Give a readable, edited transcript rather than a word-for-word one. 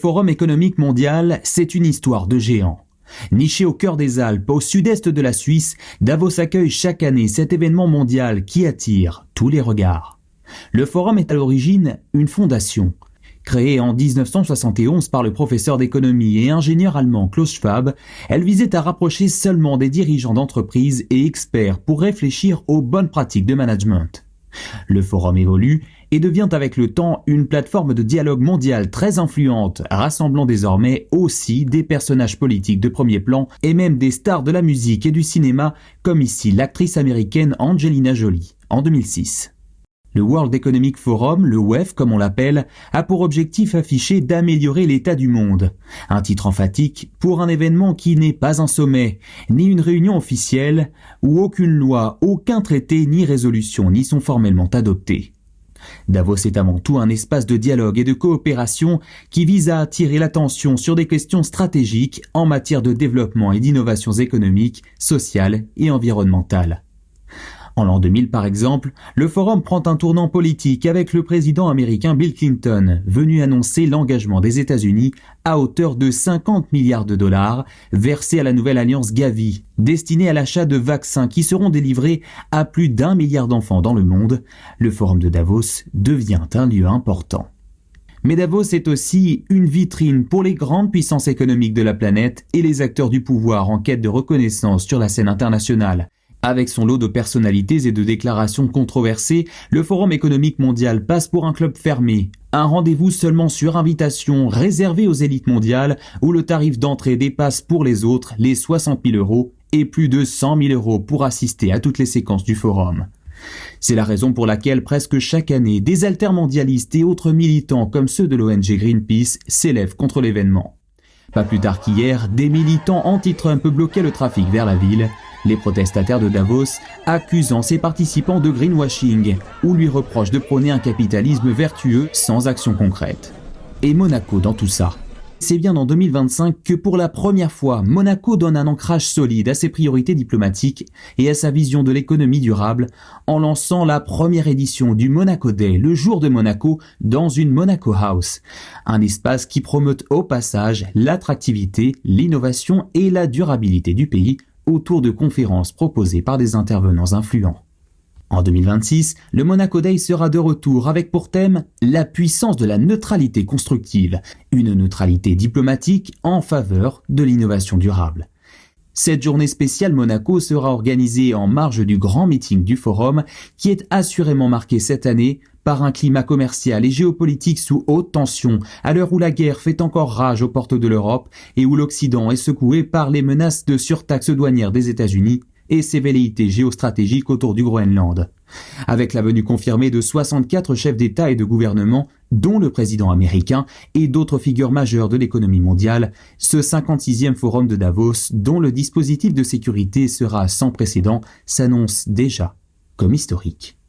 Forum économique mondial, c'est une histoire de géant. Niché au cœur des Alpes, au sud-est de la Suisse, Davos accueille chaque année cet événement mondial qui attire tous les regards. Le forum est à l'origine une fondation. Créée en 1971 par le professeur d'économie et ingénieur allemand Klaus Schwab, elle visait à rapprocher seulement des dirigeants d'entreprises et experts pour réfléchir aux bonnes pratiques de management. Le forum évolue et devient avec le temps une plateforme de dialogue mondial très influente, rassemblant désormais aussi des personnages politiques de premier plan et même des stars de la musique et du cinéma, comme ici l'actrice américaine Angelina Jolie, en 2006. Le World Economic Forum, le WEF comme on l'appelle, a pour objectif affiché d'améliorer l'état du monde. Un titre emphatique pour un événement qui n'est pas un sommet, ni une réunion officielle, où aucune loi, aucun traité ni résolution n'y sont formellement adoptés. Davos est avant tout un espace de dialogue et de coopération qui vise à attirer l'attention sur des questions stratégiques en matière de développement et d'innovations économiques, sociales et environnementales. En l'an 2000 par exemple, le forum prend un tournant politique avec le président américain Bill Clinton, venu annoncer l'engagement des États-Unis à hauteur de 50 milliards de dollars versés à la nouvelle alliance Gavi, destinée à l'achat de vaccins qui seront délivrés à plus d'1 milliard d'enfants dans le monde. Le forum de Davos devient un lieu important. Mais Davos est aussi une vitrine pour les grandes puissances économiques de la planète et les acteurs du pouvoir en quête de reconnaissance sur la scène internationale. Avec son lot de personnalités et de déclarations controversées, le Forum économique mondial passe pour un club fermé, un rendez-vous seulement sur invitation réservé aux élites mondiales où le tarif d'entrée dépasse pour les autres les 60 000 € et plus de 100 000 € pour assister à toutes les séquences du forum. C'est la raison pour laquelle presque chaque année, des altermondialistes et autres militants comme ceux de l'ONG Greenpeace s'élèvent contre l'événement. Pas plus tard qu'hier, des militants anti-Trump bloquaient le trafic vers la ville, les protestataires de Davos accusant ses participants de greenwashing ou lui reprochent de prôner un capitalisme vertueux sans action concrète. Et Monaco dans tout ça? C'est bien en 2025 que pour la première fois, Monaco donne un ancrage solide à ses priorités diplomatiques et à sa vision de l'économie durable en lançant la première édition du Monaco Day, le jour de Monaco, dans une Monaco House, un espace qui promeut au passage l'attractivité, l'innovation et la durabilité du pays autour de conférences proposées par des intervenants influents. En 2026, le Monaco Day sera de retour avec pour thème la puissance de la neutralité constructive, une neutralité diplomatique en faveur de l'innovation durable. Cette journée spéciale Monaco sera organisée en marge du grand meeting du Forum qui est assurément marqué cette année par un climat commercial et géopolitique sous haute tension à l'heure où la guerre fait encore rage aux portes de l'Europe et où l'Occident est secoué par les menaces de surtaxes douanières des États-Unis et ses velléités géostratégiques autour du Groenland. Avec la venue confirmée de 64 chefs d'État et de gouvernement, dont le président américain et d'autres figures majeures de l'économie mondiale, ce 56e forum de Davos, dont le dispositif de sécurité sera sans précédent, s'annonce déjà comme historique.